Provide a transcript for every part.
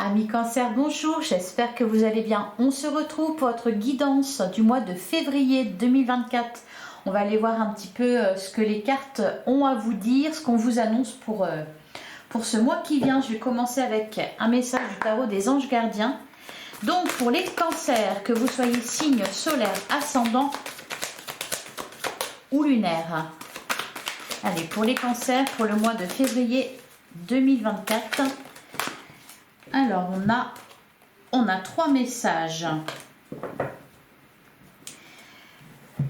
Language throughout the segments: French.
Amis Cancer, bonjour, j'espère que vous allez bien. On se retrouve pour votre guidance du mois de février 2024. On va aller voir un petit peu ce que les cartes ont à vous dire, ce qu'on vous annonce pour ce mois qui vient. Je vais commencer avec un message du tarot des anges gardiens. Donc pour les cancers, que vous soyez signe solaire, ascendant ou lunaire. Allez, pour les cancers, pour le mois de février 2024. Alors, on a 3 messages.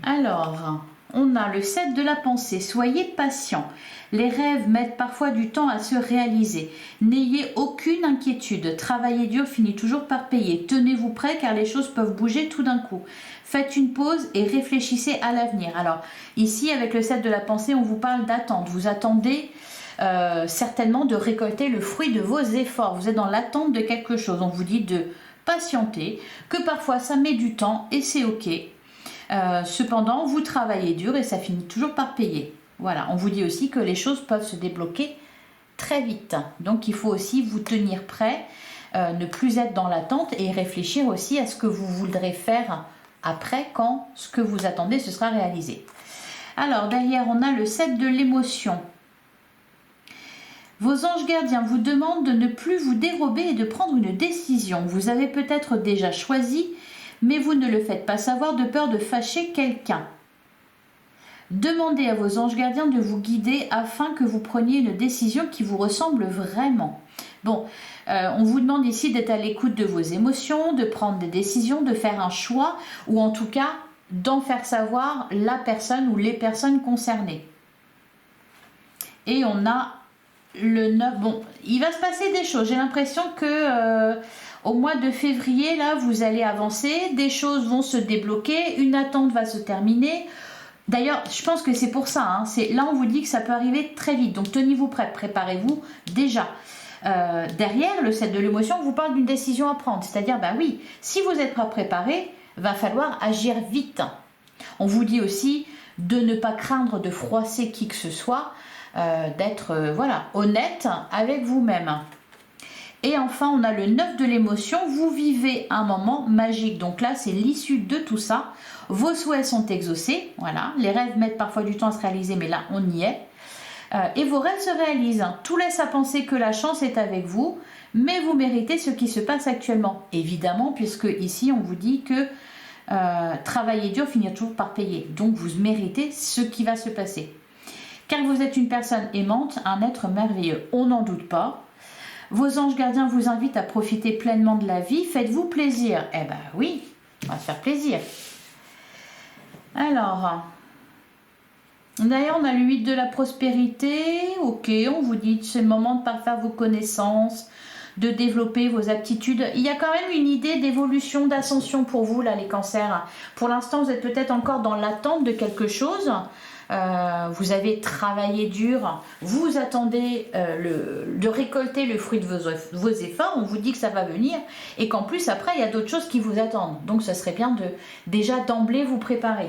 Alors, on a le 7 de la pensée. Soyez patient. Les rêves mettent parfois du temps à se réaliser. N'ayez aucune inquiétude. Travailler dur finit toujours par payer. Tenez-vous prêt car les choses peuvent bouger tout d'un coup. Faites une pause et réfléchissez à l'avenir. Alors, ici, avec le 7 de la pensée, on vous parle d'attente. Vous attendez certainement de récolter le fruit de vos efforts. Vous êtes dans l'attente de quelque chose. On vous dit de patienter, que parfois ça met du temps et c'est ok. Cependant, vous travaillez dur et ça finit toujours par payer. Voilà, on vous dit aussi que les choses peuvent se débloquer très vite. Donc il faut aussi vous tenir prêt, ne plus être dans l'attente et réfléchir aussi à ce que vous voudrez faire après quand ce que vous attendez se sera réalisé. Alors derrière, on a le 7 de l'émotion. Vos anges gardiens vous demandent de ne plus vous dérober et de prendre une décision. Vous avez peut-être déjà choisi, mais vous ne le faites pas savoir de peur de fâcher quelqu'un. Demandez à vos anges gardiens de vous guider afin que vous preniez une décision qui vous ressemble vraiment. Bon, on vous demande ici d'être à l'écoute de vos émotions, de prendre des décisions, de faire un choix ou en tout cas d'en faire savoir la personne ou les personnes concernées. Et on a le 9, bon, il va se passer des choses. J'ai l'impression que au mois de février, là, vous allez avancer, des choses vont se débloquer, une attente va se terminer. D'ailleurs, je pense que c'est pour ça. Hein, là, on vous dit que ça peut arriver très vite. Donc, tenez-vous prêts, préparez-vous déjà. Derrière, le 7 de l'émotion, on vous parle d'une décision à prendre. C'est-à-dire, bah oui, si vous êtes pas préparé, va falloir agir vite. On vous dit aussi de ne pas craindre de froisser qui que ce soit. D'être voilà, honnête avec vous-même. Et enfin, on a le 9 de l'émotion. Vous vivez un moment magique. Donc là, c'est l'issue de tout ça. Vos souhaits sont exaucés. Voilà. Les rêves mettent parfois du temps à se réaliser, mais là, on y est. Et vos rêves se réalisent. Tout laisse à penser que la chance est avec vous, mais vous méritez ce qui se passe actuellement. Évidemment, puisque ici, on vous dit que travailler dur finit toujours par payer. Donc, vous méritez ce qui va se passer. Car vous êtes une personne aimante, un être merveilleux, on n'en doute pas. Vos anges gardiens vous invitent à profiter pleinement de la vie. Faites-vous plaisir. Eh ben oui, on va se faire plaisir. Alors, d'ailleurs, on a le 8 de la prospérité. Ok, on vous dit que c'est le moment de parfaire vos connaissances, de développer vos aptitudes. Il y a quand même une idée d'évolution, d'ascension pour vous, là, les cancers. Pour l'instant, vous êtes peut-être encore dans l'attente de quelque chose. Vous avez travaillé dur, vous attendez de récolter le fruit de vos efforts, on vous dit que ça va venir et qu'en plus après il y a d'autres choses qui vous attendent. Donc ce serait bien de déjà d'emblée vous préparer.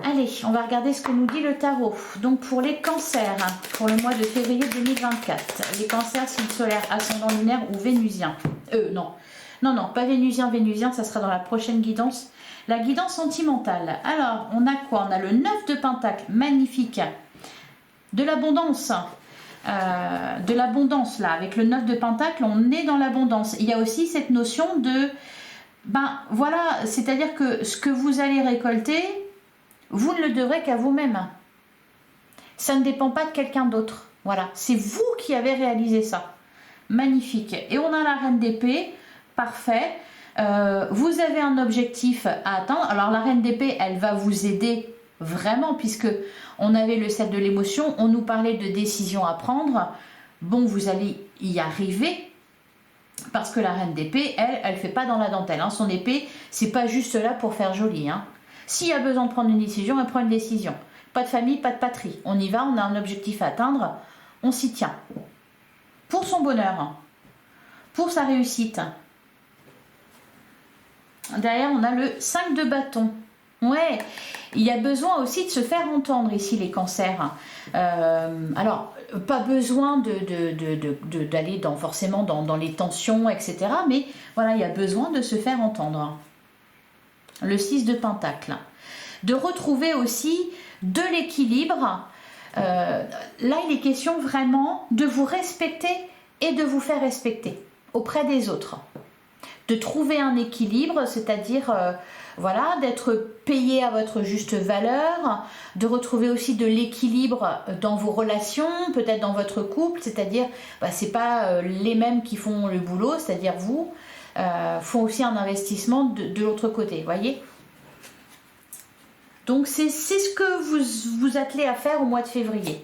Allez, on va regarder ce que nous dit le tarot. Donc pour les cancers, pour le mois de février 2024, les cancers signes solaires, ascendant lunaire ou vénusien. Non, pas vénusien, ça sera dans la prochaine guidance. La guidance sentimentale. Alors, on a quoi? On a le 9 de Pentacle, magnifique. De l'abondance. Là, avec le 9 de Pentacle, on est dans l'abondance. Il y a aussi cette notion de... Ben, voilà, c'est-à-dire que ce que vous allez récolter, vous ne le devrez qu'à vous-même. Ça ne dépend pas de quelqu'un d'autre. Voilà, c'est vous qui avez réalisé ça. Magnifique. Et on a la reine d'épée, parfait. Vous avez un objectif à atteindre. Alors la reine d'épée, elle va vous aider vraiment puisque on avait le 7 de l'émotion, on nous parlait de décisions à prendre. Bon, vous allez y arriver parce que la reine d'épée, elle fait pas dans la dentelle. Hein. Son épée, c'est pas juste là pour faire joli. Hein. S'il y a besoin de prendre une décision, elle prend une décision. Pas de famille, pas de patrie. On y va, on a un objectif à atteindre, on s'y tient. Pour son bonheur, pour sa réussite. Derrière, on a le 5 de bâton. Ouais, il y a besoin aussi de se faire entendre ici, les cancers. Alors, pas besoin d'aller forcément dans les tensions, etc. Mais voilà, il y a besoin de se faire entendre. Le 6 de Pentacle. De retrouver aussi de l'équilibre. Là, il est question vraiment de vous respecter et de vous faire respecter auprès des autres. De trouver un équilibre, c'est-à-dire voilà, d'être payé à votre juste valeur, de retrouver aussi de l'équilibre dans vos relations, peut-être dans votre couple, c'est-à-dire c'est pas les mêmes qui font le boulot, c'est-à-dire vous, font aussi un investissement de l'autre côté, voyez. Donc c'est ce que vous vous attelez à faire au mois de février.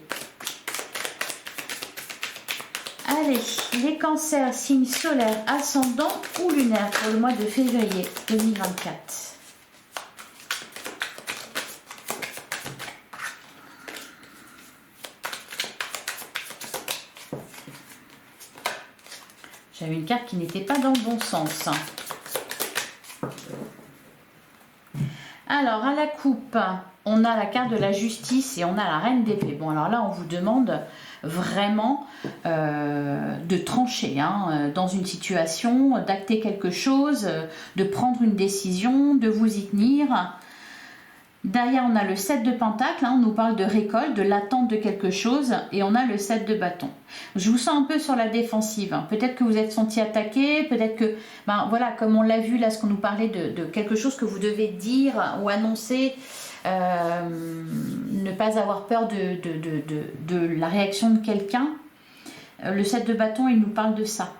Allez, les cancers, signes solaires, ascendant ou lunaire pour le mois de février 2024. J'avais une carte qui n'était pas dans le bon sens. Alors, à la coupe, on a la carte de la justice et on a la reine d'épée. Bon, alors là, on vous demande vraiment de trancher dans une situation, d'acter quelque chose, de prendre une décision, de vous y tenir. Derrière, on a le 7 de Pentacle, on nous parle de récolte, de l'attente de quelque chose, et on a le 7 de bâton. Je vous sens un peu sur la défensive, peut-être que vous êtes senti attaqué, peut-être que, voilà, comme on l'a vu là, ce qu'on nous parlait de quelque chose que vous devez dire ou annoncer, ne pas avoir peur de la réaction de quelqu'un. Le 7 de bâton, il nous parle de ça.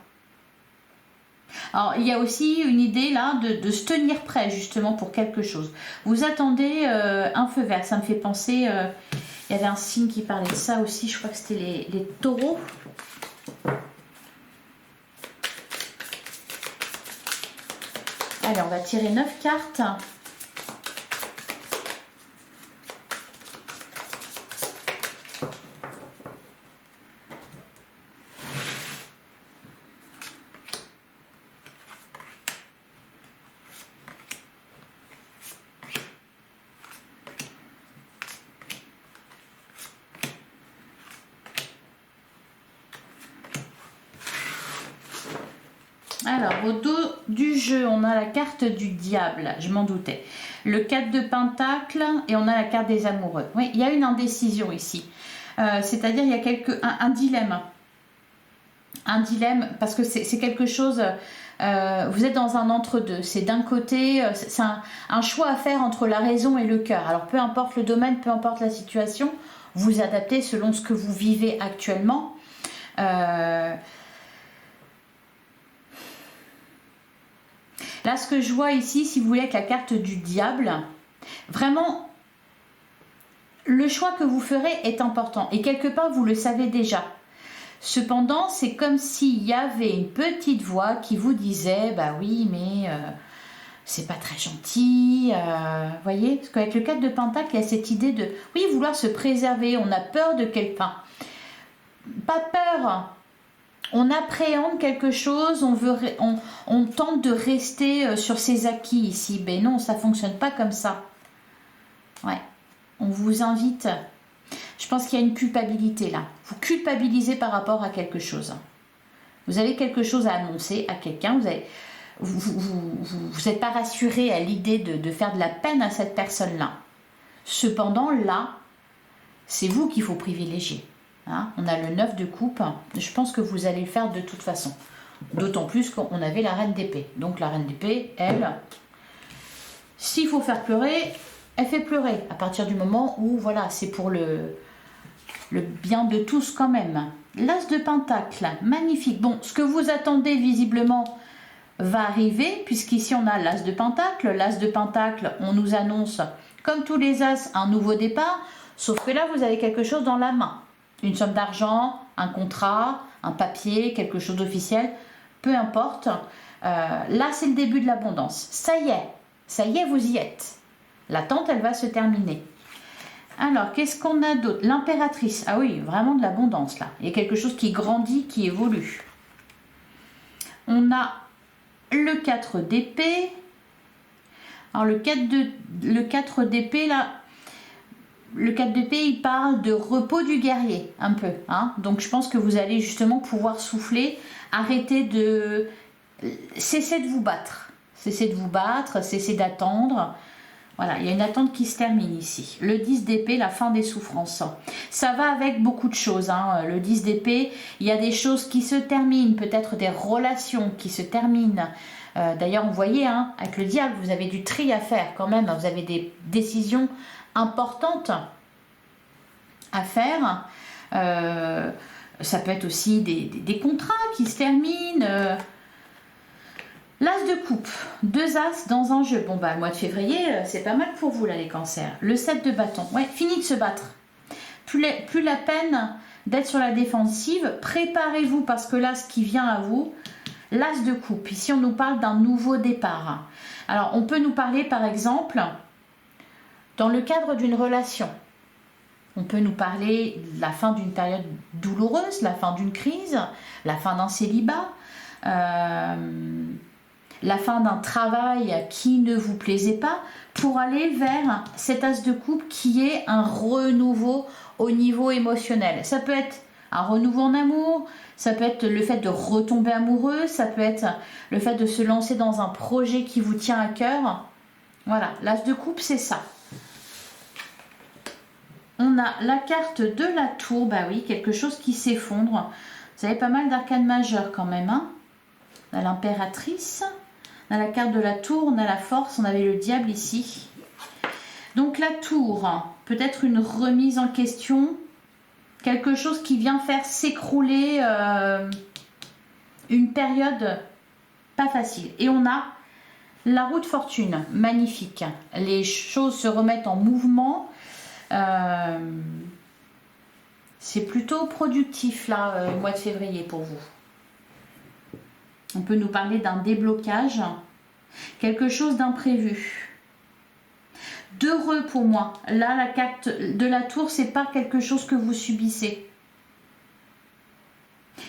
Alors, il y a aussi une idée là de se tenir prêt justement pour quelque chose. Vous attendez un feu vert, ça me fait penser, il y avait un signe qui parlait de ça aussi, je crois que c'était les taureaux. Allez, on va tirer 9 cartes. Alors, au dos du jeu, on a la carte du diable, je m'en doutais. Le 4 de Pentacle et on a la carte des amoureux. Oui, il y a une indécision ici. C'est-à-dire, il y a un dilemme. Un dilemme, parce que c'est quelque chose... vous êtes dans un entre-deux. C'est d'un côté, c'est un choix à faire entre la raison et le cœur. Alors, peu importe le domaine, peu importe la situation, vous adaptez selon ce que vous vivez actuellement. Là, ce que je vois ici, si vous voulez, avec la carte du diable, vraiment, le choix que vous ferez est important. Et quelque part, vous le savez déjà. Cependant, c'est comme s'il y avait une petite voix qui vous disait, bah oui, mais c'est pas très gentil. Voyez, parce qu'avec le 4 de Pentacle, il y a cette idée de, oui, vouloir se préserver. On a peur de quelqu'un. Pas peur. On appréhende quelque chose, on tente de rester sur ses acquis ici. Ben non, ça ne fonctionne pas comme ça. Ouais, on vous invite. Je pense qu'il y a une culpabilité là. Vous culpabilisez par rapport à quelque chose. Vous avez quelque chose à annoncer à quelqu'un. Vous n'êtes pas rassuré à l'idée de faire de la peine à cette personne-là. Cependant, là, c'est vous qu'il faut privilégier. On a le 9 de coupe, je pense que vous allez le faire de toute façon. D'autant plus qu'on avait la reine d'épée. Donc la reine d'épée, elle, s'il faut faire pleurer, elle fait pleurer. À partir du moment où, voilà, c'est pour le bien de tous quand même. L'as de Pentacle, magnifique. Bon, ce que vous attendez visiblement va arriver, puisqu'ici on a l'as de Pentacle. L'as de Pentacle, on nous annonce, comme tous les as, un nouveau départ. Sauf que là, vous avez quelque chose dans la main. Une somme d'argent, un contrat, un papier, quelque chose d'officiel, peu importe. Là, c'est le début de l'abondance. Ça y est, vous y êtes. L'attente, elle va se terminer. Alors, qu'est-ce qu'on a d'autre? L'impératrice. Ah oui, vraiment de l'abondance, là. Il y a quelque chose qui grandit, qui évolue. On a le 4 d'épée. Alors le 4 d'épée là, le 4 d'épée il parle de repos du guerrier un peu, hein. Donc je pense que vous allez justement pouvoir souffler, arrêter de... Cessez de vous battre, cessez d'attendre. Voilà, il y a une attente qui se termine ici. Le 10 d'épée, la fin des souffrances. Ça va avec beaucoup de choses, hein. Le 10 d'épée, il y a des choses qui se terminent, peut-être des relations qui se terminent. D'ailleurs, vous voyez, hein, avec le diable, vous avez du tri à faire quand même. Vous avez des décisions importantes à faire. Ça peut être aussi des contrats qui se terminent. L'as de coupe, 2 as dans un jeu. Bon bah le mois de février, c'est pas mal pour vous là les cancers. Le 7 de bâton, ouais, fini de se battre. Plus la peine d'être sur la défensive, préparez-vous parce que là ce qui vient à vous, l'as de coupe. Ici on nous parle d'un nouveau départ. Alors on peut nous parler par exemple dans le cadre d'une relation. On peut nous parler de la fin d'une période douloureuse, la fin d'une crise, la fin d'un célibat. La fin d'un travail qui ne vous plaisait pas pour aller vers cet as de coupe qui est un renouveau au niveau émotionnel. Ça peut être un renouveau en amour, ça peut être le fait de retomber amoureux, ça peut être le fait de se lancer dans un projet qui vous tient à cœur. Voilà, l'as de coupe c'est ça. On a la carte de la tour, bah oui, quelque chose qui s'effondre. Vous avez pas mal d'arcanes majeures quand même, hein. On a l'impératrice. On a la carte de la tour, on a la force, on avait le diable ici. Donc la tour, peut-être une remise en question, quelque chose qui vient faire s'écrouler une période pas facile. Et on a la roue de fortune, magnifique. Les choses se remettent en mouvement. C'est plutôt productif là, le mois de février pour vous. On peut nous parler d'un déblocage, quelque chose d'imprévu. D'heureux pour moi. Là, la carte de la tour, c'est pas quelque chose que vous subissez.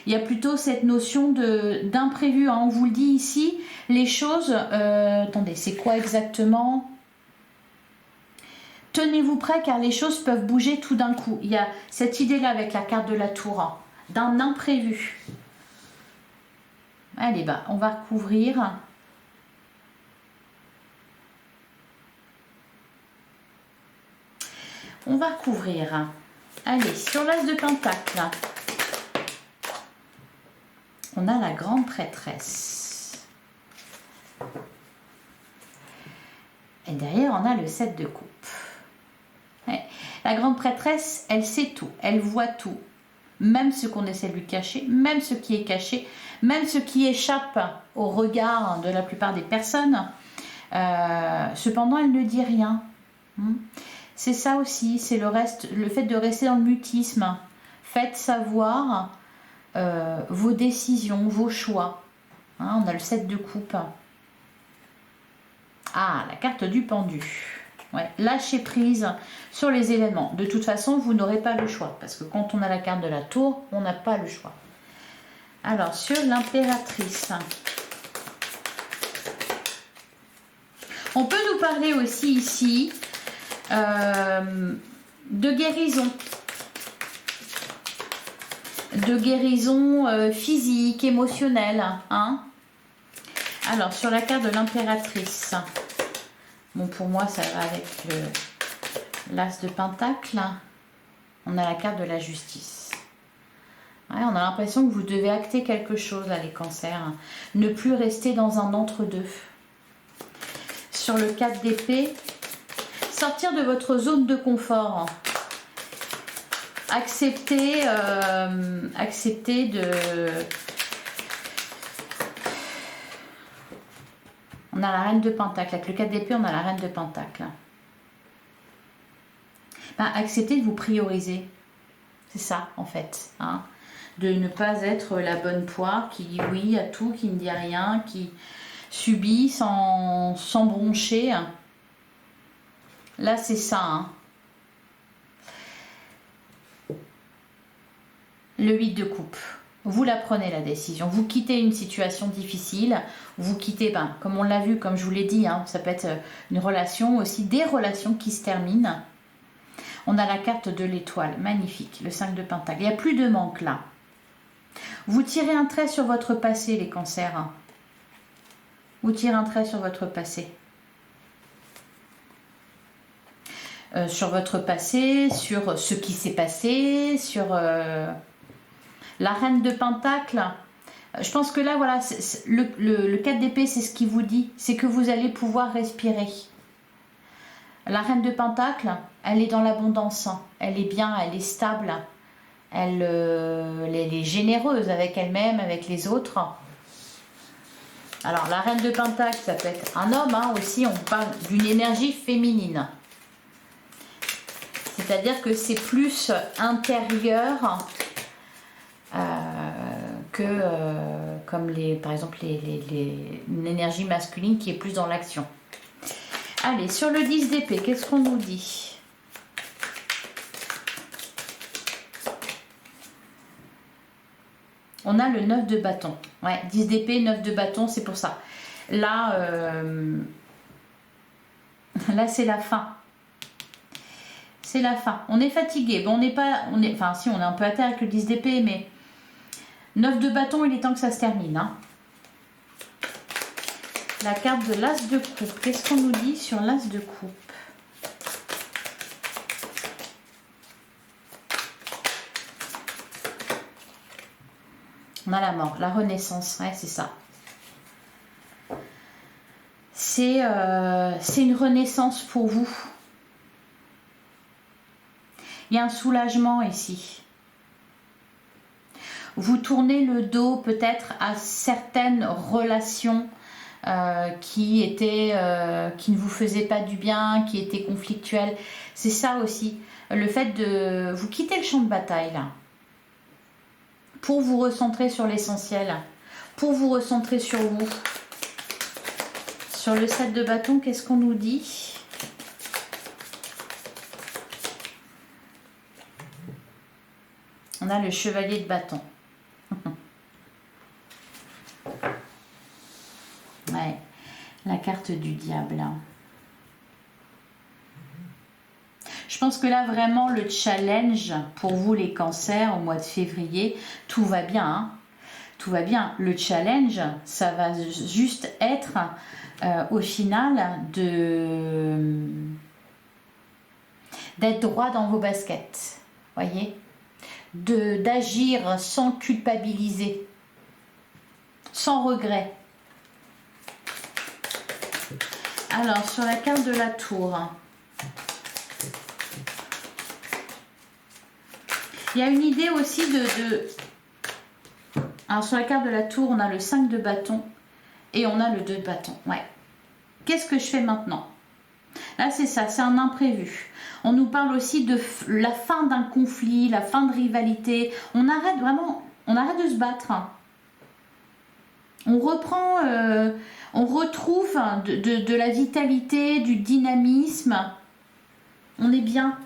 Il y a plutôt cette notion d'imprévu, hein. On vous le dit ici, les choses... attendez, c'est quoi exactement? Tenez-vous prêt car les choses peuvent bouger tout d'un coup. Il y a cette idée-là avec la carte de la tour, hein, d'un imprévu. Allez, bah, on va recouvrir. On va recouvrir. Allez, sur l'as de pentacle, on a la grande prêtresse. Et derrière, on a le 7 de coupe. Ouais. La grande prêtresse, elle sait tout, elle voit tout. Même ce qu'on essaie de lui cacher, même ce qui est caché, même ce qui échappe au regard de la plupart des personnes. Cependant, elle ne dit rien. C'est ça aussi, c'est le fait de rester dans le mutisme. Faites savoir vos décisions, vos choix. Hein, on a le 7 de coupe. Ah, la carte du pendu. Ouais, lâchez prise sur les événements. De toute façon, vous n'aurez pas le choix. Parce que quand on a la carte de la tour, on n'a pas le choix. Alors, sur l'impératrice. On peut nous parler aussi ici de guérison. De guérison physique, émotionnelle. Hein. Alors, sur la carte de l'impératrice. Bon, pour moi, ça va avec l'as de pentacle. On a la carte de la justice. Ouais, on a l'impression que vous devez acter quelque chose, là, les cancers. Ne plus rester dans un entre-deux. Sur le 4 d'épée, sortir de votre zone de confort. Accepter de... On a la reine de pentacle. Avec le 4 d'épée, on a la reine de pentacle. Ben, acceptez de vous prioriser. C'est ça, en fait. Hein. De ne pas être la bonne poire qui dit oui à tout, qui ne dit rien, qui subit sans broncher. Là, c'est ça. Hein. Le 8 de coupe. Vous la prenez la décision. Vous quittez une situation difficile. Vous quittez, ben, comme on l'a vu, comme je vous l'ai dit, hein, ça peut être une relation aussi, des relations qui se terminent. On a la carte de l'étoile, magnifique, le 5 de Pentacle. Il n'y a plus de manque là. Vous tirez un trait sur votre passé, les cancers. Vous tirez un trait sur votre passé. Sur votre passé, sur ce qui s'est passé, sur la reine de Pentacle. Je pense que là, voilà, le 4 d'épée, c'est ce qui vous dit. C'est que vous allez pouvoir respirer. La reine de Pentacle, elle est dans l'abondance. Elle est bien, elle est stable. Elle est généreuse avec elle-même, avec les autres. Alors, la reine de Pentacle, ça peut être un homme hein, aussi. On parle d'une énergie féminine. C'est-à-dire que c'est plus intérieur que comme par exemple une énergie masculine qui est plus dans l'action. Allez, sur le 10 d'épée, qu'est-ce qu'on nous dit? On a le 9 de bâton. Ouais, 10 d'épée, 9 de bâton, c'est pour ça. Là, là c'est la fin. C'est la fin. On est fatigué. Bon, on n'est pas... enfin, si, on est un peu à terre avec le 10 d'épée, mais... 9 de bâton, il est temps que ça se termine. Hein. La carte de l'as de coupe. Qu'est-ce qu'on nous dit sur l'as de coupe? On a la mort, la renaissance. Ouais, c'est ça. C'est une renaissance pour vous. Il y a un soulagement ici. Vous tournez le dos peut-être à certaines relations qui ne vous faisaient pas du bien, qui étaient conflictuelles. C'est ça aussi, le fait de vous quitter le champ de bataille là, pour vous recentrer sur l'essentiel, pour vous recentrer sur vous. Sur le 7 de bâton, qu'est-ce qu'on nous dit ? On a le chevalier de bâton. Ouais, la carte du diable. Je pense que là, vraiment, le challenge pour vous, les cancers, au mois de février, tout va bien. Hein, tout va bien. Le challenge, ça va juste être, au final, d'être droit dans vos baskets. Voyez ? D'agir sans culpabiliser, sans regret. Alors, sur la carte de la tour, il y a une idée aussi Alors, sur la carte de la tour, on a le 5 de bâton et on a le 2 de bâton. Ouais. Qu'est-ce que je fais maintenant? Là, c'est ça, c'est un imprévu. On nous parle aussi de la fin d'un conflit, la fin de rivalité. On arrête vraiment, on arrête de se battre. On reprend, on retrouve de la vitalité, du dynamisme. On est bien.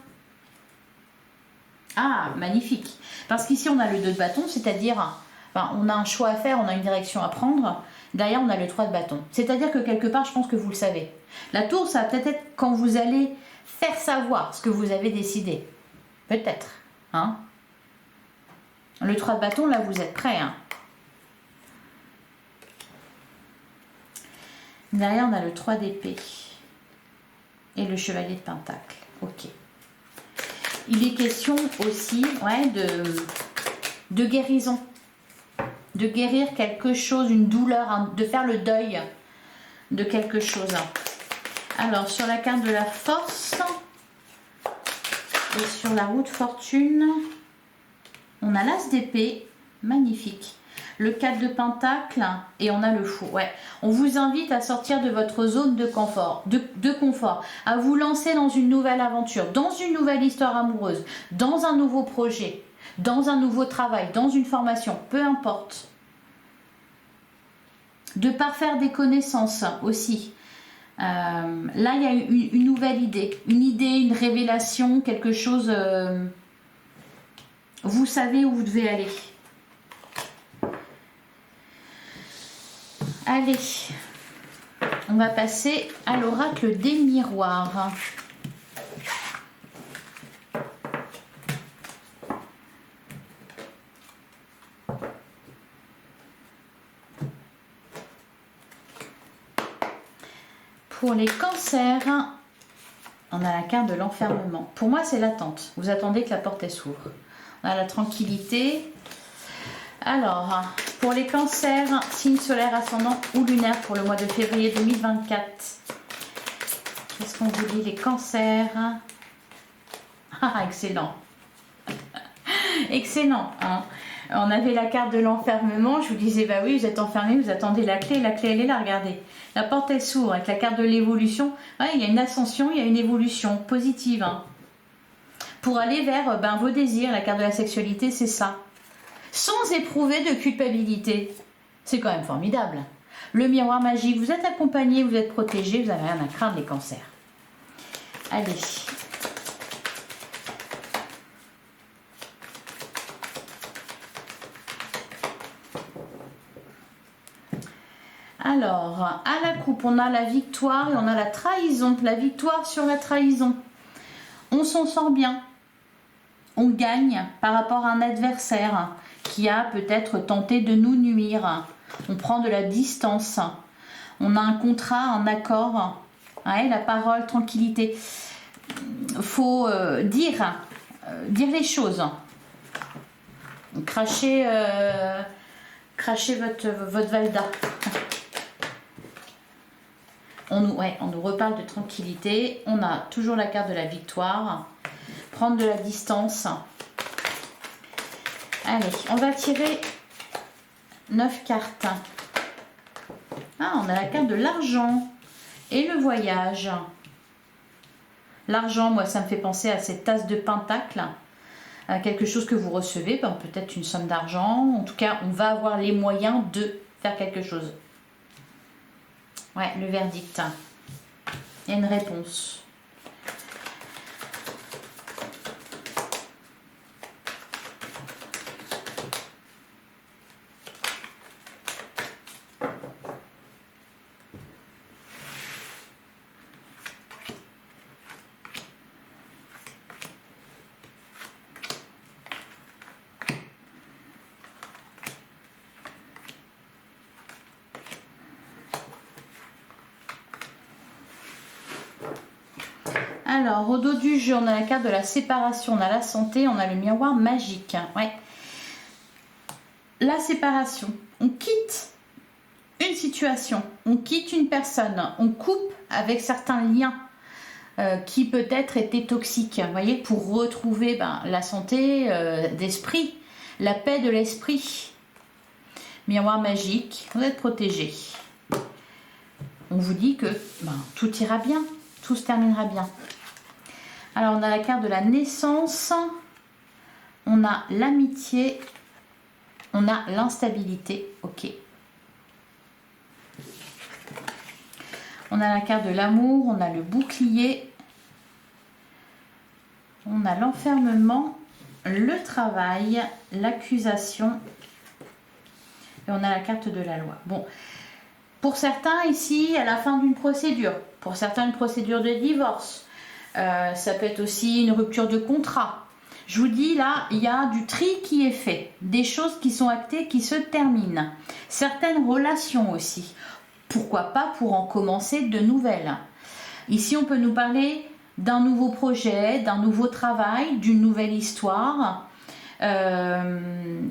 Ah, magnifique. Parce qu'ici, on a le 2 de bâton, c'est-à-dire, enfin, on a un choix à faire, on a une direction à prendre. Derrière, on a le 3 de bâton. C'est-à-dire que quelque part, je pense que vous le savez. La tour, ça va peut-être être quand vous allez faire savoir ce que vous avez décidé. Peut-être. Hein? Le 3 de bâton, là, vous êtes prêts. Hein? Derrière, on a le 3 d'épée. Et le chevalier de pentacle. Ok. Il est question aussi ouais, de guérison. De guérir quelque chose, une douleur, hein, de faire le deuil de quelque chose. Alors, sur la carte de la force et sur la roue de fortune, on a l'as d'épée, magnifique. Le 4 de pentacle et on a le fou. Ouais. On vous invite à sortir de votre zone de confort, de confort, à vous lancer dans une nouvelle aventure, dans une nouvelle histoire amoureuse, dans un nouveau projet, dans un nouveau travail, dans une formation, peu importe. De parfaire des connaissances aussi. Là, il y a une nouvelle idée, une révélation, quelque chose. Vous savez où vous devez aller. Allez, on va passer à l'oracle des miroirs. Pour les cancers, on a la carte de l'enfermement. Pour moi, c'est l'attente. Vous attendez que la porte s'ouvre. On a la tranquillité. Alors, pour les cancers, signe solaire, ascendant ou lunaire pour le mois de février 2024. Qu'est-ce qu'on vous dit, les cancers? Ah, excellent. Excellent. Hein. On avait la carte de l'enfermement. Je vous disais, bah oui, vous êtes enfermé, vous attendez la clé. La clé, elle est là, regardez. La porte, elle s'ouvre avec la carte de l'évolution. Ouais, il y a une ascension, il y a une évolution positive. Hein. Pour aller vers vos désirs, la carte de la sexualité, c'est ça. Sans éprouver de culpabilité. C'est quand même formidable. Le miroir magique, vous êtes accompagné, vous êtes protégé, vous n'avez rien à craindre, les cancers. Allez. Alors, à la coupe, on a la victoire et on a la trahison. La victoire sur la trahison. On s'en sort bien. On gagne par rapport à un adversaire qui a peut-être tenté de nous nuire. On prend de la distance. On a un contrat, un accord. Ouais, la parole, tranquillité. Faut dire les choses. Crachez votre Valda. On nous reparle de tranquillité. On a toujours la carte de la victoire. Prendre de la distance. Allez, on va tirer 9 cartes. Ah, on a la carte de l'argent et le voyage. L'argent, moi, ça me fait penser à cette tasse de pentacle. À quelque chose que vous recevez, peut-être une somme d'argent. En tout cas, on va avoir les moyens de faire quelque chose. Ouais, le verdict. Il y a une réponse. Alors, au dos du jeu, on a la carte de la séparation, on a la santé, on a le miroir magique. Ouais. La séparation. On quitte une situation, on quitte une personne, on coupe avec certains liens qui peut-être étaient toxiques, vous voyez, pour retrouver la santé d'esprit, la paix de l'esprit. Miroir magique, vous êtes protégé. On vous dit que tout ira bien, tout se terminera bien. Alors, on a la carte de la naissance, on a l'amitié, on a l'instabilité, ok. On a la carte de l'amour, on a le bouclier, on a l'enfermement, le travail, l'accusation et on a la carte de la loi. Bon, pour certains ici, à la fin d'une procédure, pour certains une procédure de divorce, ça peut être aussi une rupture de contrat. Je vous dis là, il y a du tri qui est fait, des choses qui sont actées, qui se terminent. Certaines relations aussi. Pourquoi pas pour en commencer de nouvelles. Ici, on peut nous parler d'un nouveau projet, d'un nouveau travail, d'une nouvelle histoire.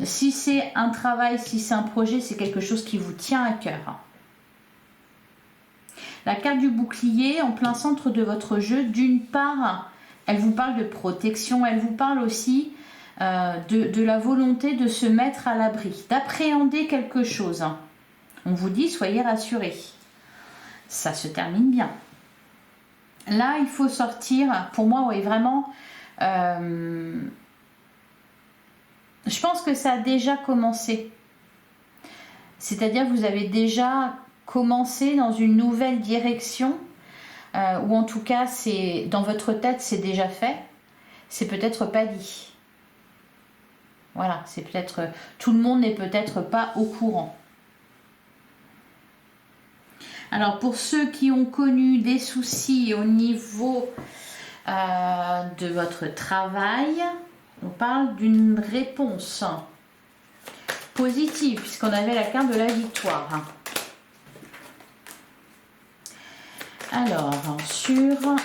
Si c'est un travail, si c'est un projet, c'est quelque chose qui vous tient à cœur. La carte du bouclier en plein centre de votre jeu, d'une part, elle vous parle de protection, elle vous parle aussi de la volonté de se mettre à l'abri, d'appréhender quelque chose. On vous dit, soyez rassurés. Ça se termine bien. Là, il faut sortir, pour moi, oui, vraiment, je pense que ça a déjà commencé. C'est-à-dire que vous avez déjà commencé dans une nouvelle direction, ou en tout cas, c'est dans votre tête, c'est déjà fait. C'est peut-être pas dit. Voilà, c'est peut-être... Tout le monde n'est peut-être pas au courant. Alors pour ceux qui ont connu des soucis au niveau de votre travail, on parle d'une réponse positive puisqu'on avait la carte de la victoire. Alors sur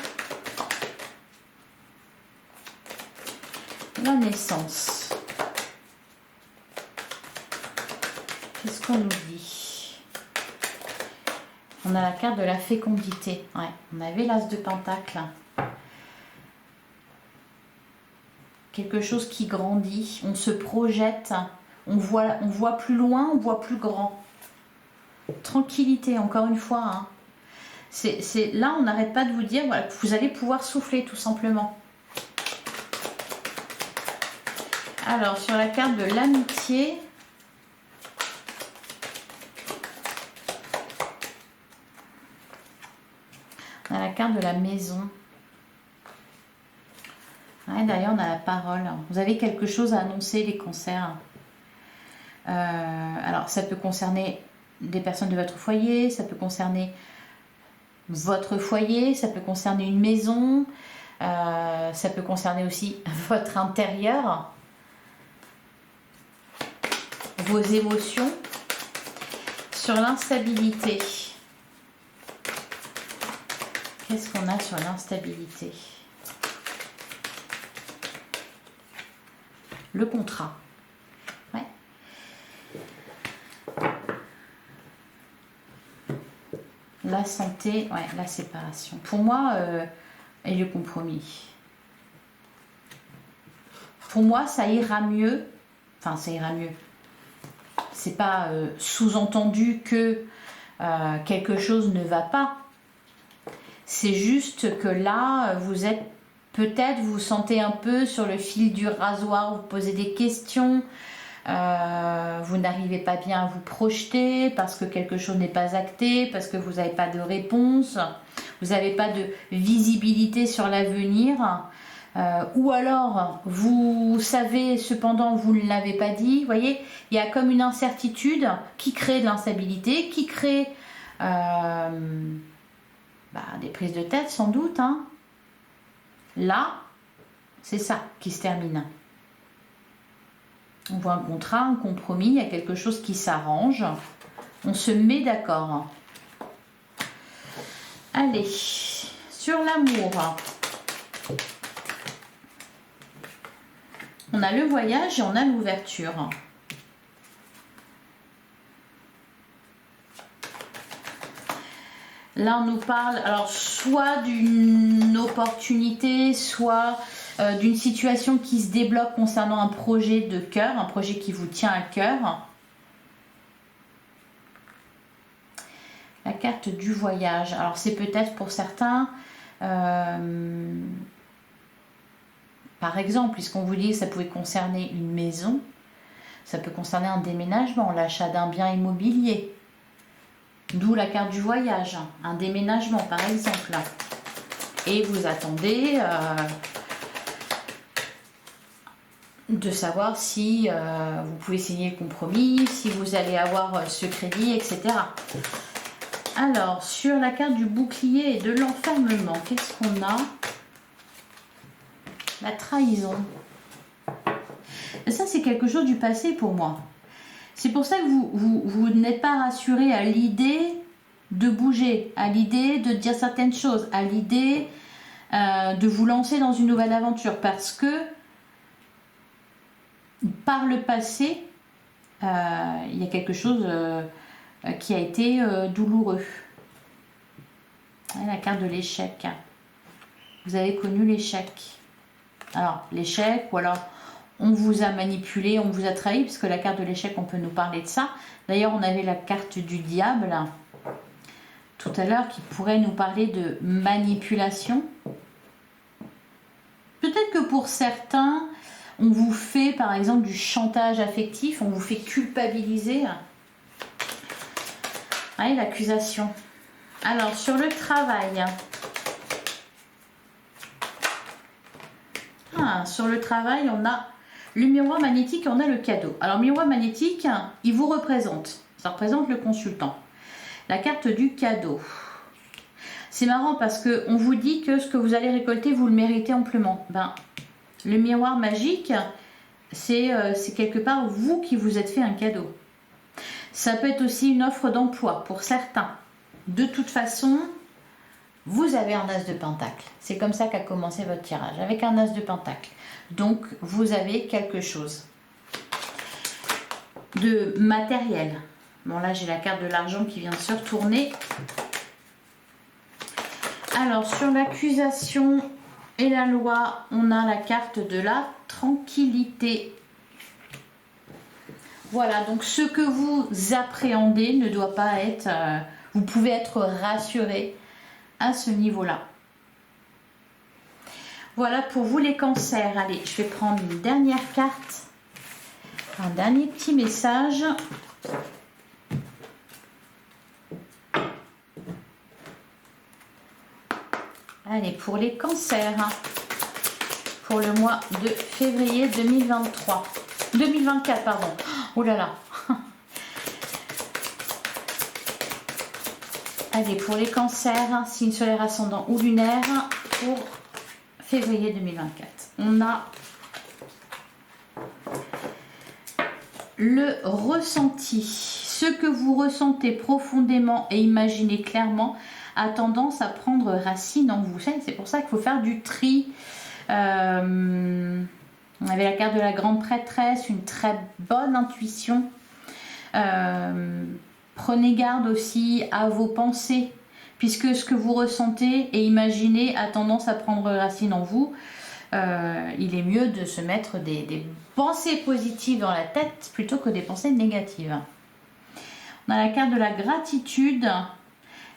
la naissance, qu'est-ce qu'on nous dit? On a la carte de la fécondité. Ouais, on avait l'as de pentacle. Quelque chose qui grandit, on se projette, on voit plus loin, on voit plus grand. Tranquillité, encore une fois. Hein. Là, on n'arrête pas de vous dire, voilà, vous allez pouvoir souffler tout simplement. Alors, sur la carte de l'amitié, on a la carte de la maison. Ouais, d'ailleurs, on a la parole. Vous avez quelque chose à annoncer, les cancers. Alors, ça peut concerner des personnes de votre foyer, ça peut concerner votre foyer, ça peut concerner une maison, ça peut concerner aussi votre intérieur, vos émotions. Sur l'instabilité, qu'est-ce qu'on a sur l'instabilité? Le contrat. Ouais. La santé, ouais, la séparation. Pour moi, et le compromis. Pour moi, ça ira mieux. Enfin, ça ira mieux. C'est pas sous-entendu que quelque chose ne va pas. C'est juste que là, vous êtes peut-être, vous vous sentez un peu sur le fil du rasoir, vous posez des questions, vous n'arrivez pas bien à vous projeter parce que quelque chose n'est pas acté, parce que vous n'avez pas de réponse, vous n'avez pas de visibilité sur l'avenir, ou alors vous savez, cependant vous ne l'avez pas dit. Vous voyez, il y a comme une incertitude qui crée de l'instabilité, qui crée des prises de tête sans doute. Hein. Là, c'est ça qui se termine. On voit un contrat, un compromis, il y a quelque chose qui s'arrange. On se met d'accord. Allez, sur l'amour. On a le voyage et on a l'ouverture. Là, on nous parle alors soit d'une opportunité, soit d'une situation qui se débloque concernant un projet de cœur, un projet qui vous tient à cœur. La carte du voyage. Alors, c'est peut-être pour certains, par exemple, puisqu'on vous dit que ça pouvait concerner une maison, ça peut concerner un déménagement, l'achat d'un bien immobilier. D'où la carte du voyage, un déménagement par exemple. Et vous attendez de savoir si vous pouvez signer le compromis, si vous allez avoir ce crédit, etc. Alors, sur la carte du bouclier et de l'enfermement, qu'est-ce qu'on a? La trahison. Et ça, c'est quelque chose du passé pour moi. C'est pour ça que vous n'êtes pas rassuré à l'idée de bouger, à l'idée de dire certaines choses, à l'idée de vous lancer dans une nouvelle aventure. Parce que par le passé, il y a quelque chose qui a été douloureux. La carte de l'échec. Vous avez connu l'échec. Alors, l'échec, ou alors on vous a manipulé, on vous a trahi, puisque la carte de l'échec, on peut nous parler de ça. D'ailleurs, on avait la carte du diable tout à l'heure qui pourrait nous parler de manipulation. Peut-être que pour certains, on vous fait par exemple du chantage affectif, on vous fait culpabiliser. Allez, l'accusation. Alors, sur le travail. Sur le travail, on a le miroir magnétique et on a le cadeau. Alors, le miroir magnétique, il vous représente. Ça représente le consultant. la carte du cadeau. C'est marrant parce qu'on vous dit que ce que vous allez récolter, vous le méritez amplement. Ben, le miroir magique, c'est quelque part vous qui vous êtes fait un cadeau. Ça peut être aussi une offre d'emploi pour certains. De toute façon, vous avez un as de pentacle. C'est comme ça qu'a commencé votre tirage, avec un as de pentacle. Donc, vous avez quelque chose de matériel. Bon, là, j'ai la carte de l'argent qui vient de se retourner. Alors, sur l'accusation et la loi, on a la carte de la tranquillité. Voilà, donc ce que vous appréhendez ne doit pas être... vous pouvez être rassuré à ce niveau-là. Voilà pour vous les cancers. Allez, je vais prendre une dernière carte. Un dernier petit message. Allez, pour les cancers. Pour le mois de février 2023. 2024, pardon. Oh là là. Allez, pour les cancers, signe solaire ascendant ou lunaire, pour février 2024. On a le ressenti. Ce que vous ressentez profondément et imaginez clairement a tendance à prendre racine en vous. C'est pour ça qu'il faut faire du tri. On avait la carte de la grande prêtresse, une très bonne intuition. Prenez garde aussi à vos pensées, puisque ce que vous ressentez et imaginez a tendance à prendre racine en vous. Il est mieux de se mettre des pensées positives dans la tête plutôt que des pensées négatives. On a la carte de la gratitude.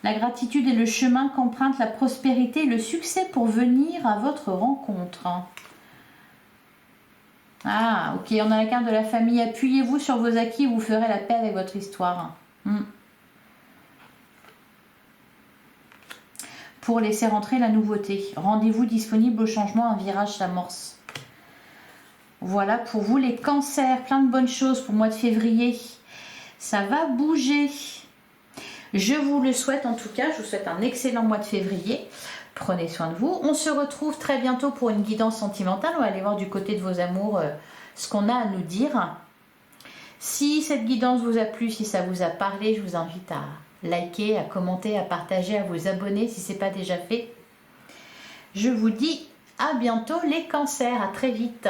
La gratitude est le chemin qu'emprunte la prospérité et le succès pour venir à votre rencontre. Ah, ok, on a la carte de la famille. Appuyez-vous sur vos acquis et vous ferez la paix avec votre histoire. Pour laisser rentrer la nouveauté. Rendez-vous disponible au changement, un virage s'amorce. Voilà pour vous les cancers. Plein de bonnes choses pour le mois de février. Ça va bouger. Je vous le souhaite en tout cas. Je vous souhaite un excellent mois de février. Prenez soin de vous. On se retrouve très bientôt pour une guidance sentimentale. On va aller voir du côté de vos amours ce qu'on a à nous dire. Si cette guidance vous a plu, si ça vous a parlé, je vous invite à liker, à commenter, à partager, à vous abonner si ce n'est pas déjà fait. Je vous dis à bientôt les cancers. À très vite.